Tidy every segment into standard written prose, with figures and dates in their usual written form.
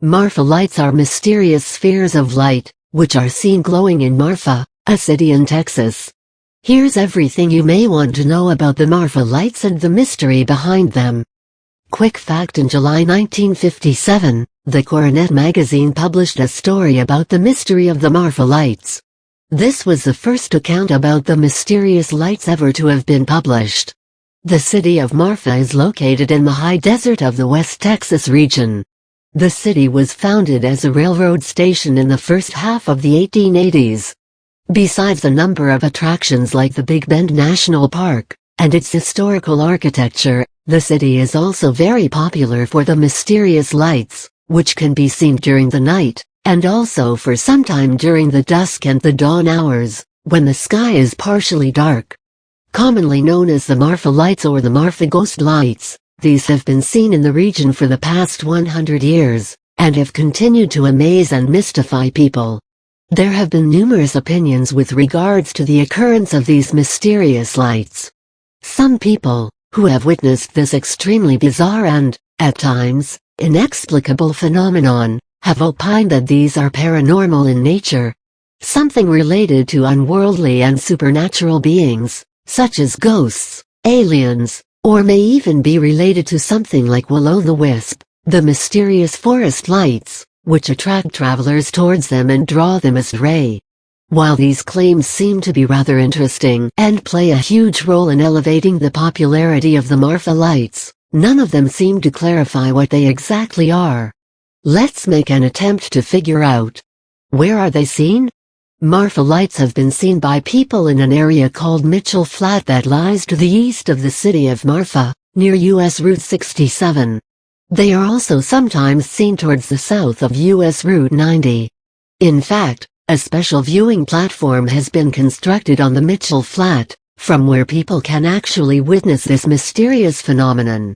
Marfa lights are mysterious spheres of light, which are seen glowing in Marfa, a city in Texas. Here's everything you may want to know about the Marfa lights and the mystery behind them. Quick fact: in July 1957, the Coronet magazine published a story about the mystery of the Marfa lights. This was the first account about the mysterious lights ever to have been published. The city of Marfa is located in the high desert of the West Texas region. The city was founded as a railroad station in the first half of the 1880s. Besides a number of attractions like the Big Bend National Park and its historical architecture, the city is also very popular for the mysterious lights, which can be seen during the night, and also for some time during the dusk and the dawn hours, when the sky is partially dark. Commonly known as the Marfa lights or the Marfa ghost lights, these have been seen in the region for the past 100 years, and have continued to amaze and mystify people. There have been numerous opinions with regards to the occurrence of these mysterious lights. Some people, who have witnessed this extremely bizarre and, at times, inexplicable phenomenon, have opined that these are paranormal in nature. Something related to unworldly and supernatural beings, such as ghosts, aliens, or may even be related to something like will-o'-the-wisp, the mysterious forest lights, which attract travelers towards them and draw them astray. While these claims seem to be rather interesting and play a huge role in elevating the popularity of the Marfa lights, none of them seem to clarify what they exactly are. Let's make an attempt to figure out. Where are they seen? Marfa lights have been seen by people in an area called Mitchell Flat that lies to the east of the city of Marfa, near US Route 67. They are also sometimes seen towards the south of US Route 90. In fact, a special viewing platform has been constructed on the Mitchell Flat, from where people can actually witness this mysterious phenomenon.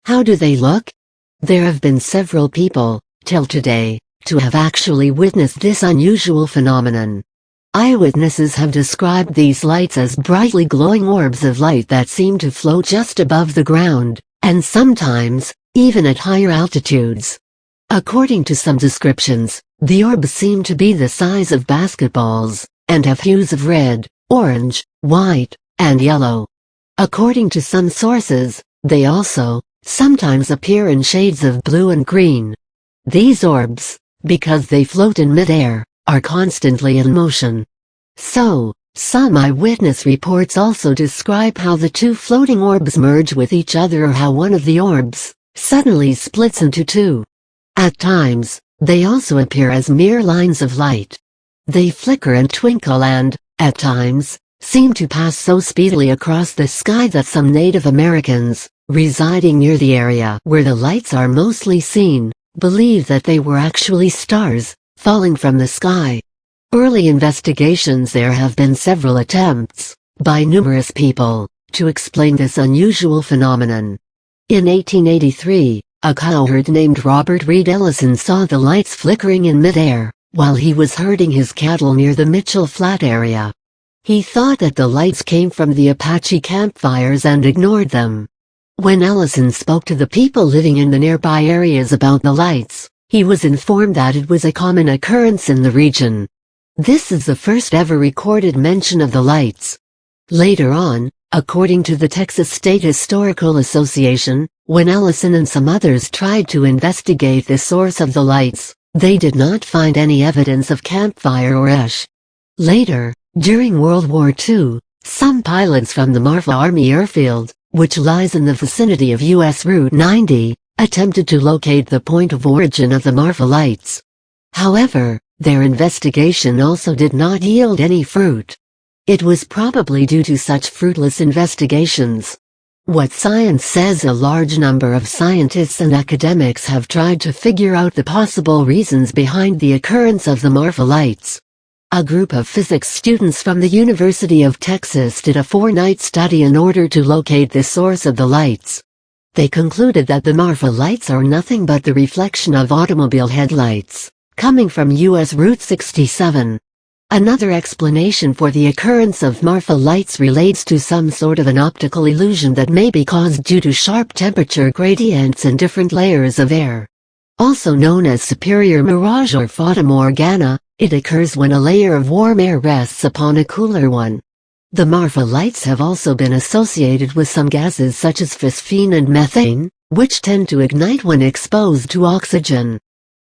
How do they look? There have been several people, till today, to have actually witnessed this unusual phenomenon. Eyewitnesses have described these lights as brightly glowing orbs of light that seem to float just above the ground, and sometimes, even at higher altitudes. According to some descriptions, the orbs seem to be the size of basketballs, and have hues of red, orange, white, and yellow. According to some sources, they also, sometimes appear in shades of blue and green. These orbs, because they float in midair, are constantly in motion. So, some eyewitness reports also describe how the two floating orbs merge with each other or how one of the orbs suddenly splits into two. At times, they also appear as mere lines of light. They flicker and twinkle and, at times, seem to pass so speedily across the sky that some Native Americans, residing near the area where the lights are mostly seen, believe that they were actually stars, falling from the sky. Early investigations. There have been several attempts, by numerous people, to explain this unusual phenomenon. In 1883, a cowherd named Robert Reed Ellison saw the lights flickering in midair, while he was herding his cattle near the Mitchell Flat area. He thought that the lights came from the Apache campfires and ignored them. When Ellison spoke to the people living in the nearby areas about the lights, he was informed that it was a common occurrence in the region. This is the first ever recorded mention of the lights. Later on, according to the Texas State Historical Association, when Ellison and some others tried to investigate the source of the lights, they did not find any evidence of campfire or ash. Later, during World War II, some pilots from the Marfa Army Airfield, which lies in the vicinity of US Route 90, attempted to locate the point of origin of the Marfa lights. However, their investigation also did not yield any fruit. It was probably due to such fruitless investigations. What science says: a large number of scientists and academics have tried to figure out the possible reasons behind the occurrence of the Marfa lights. A group of physics students from the University of Texas did a 4-night study in order to locate the source of the lights. They concluded that the Marfa lights are nothing but the reflection of automobile headlights, coming from US Route 67. Another explanation for the occurrence of Marfa lights relates to some sort of an optical illusion that may be caused due to sharp temperature gradients in different layers of air. Also known as superior mirage or fata morgana, it occurs when a layer of warm air rests upon a cooler one. The Marfa lights have also been associated with some gases such as phosphine and methane, which tend to ignite when exposed to oxygen.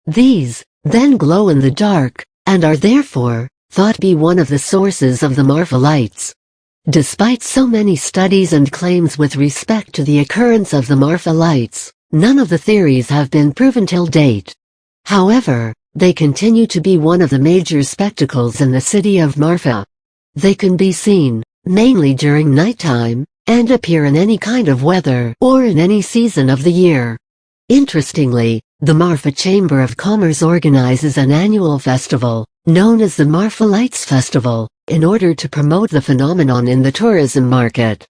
These, then glow in the dark, and are therefore thought to be one of the sources of the Marfa lights. Despite so many studies and claims with respect to the occurrence of the Marfa lights, none of the theories have been proven till date. However, they continue to be one of the major spectacles in the city of Marfa. They can be seen, mainly during nighttime, and appear in any kind of weather or in any season of the year. Interestingly, the Marfa Chamber of Commerce organizes an annual festival, known as the Marfa Lights Festival, in order to promote the phenomenon in the tourism market.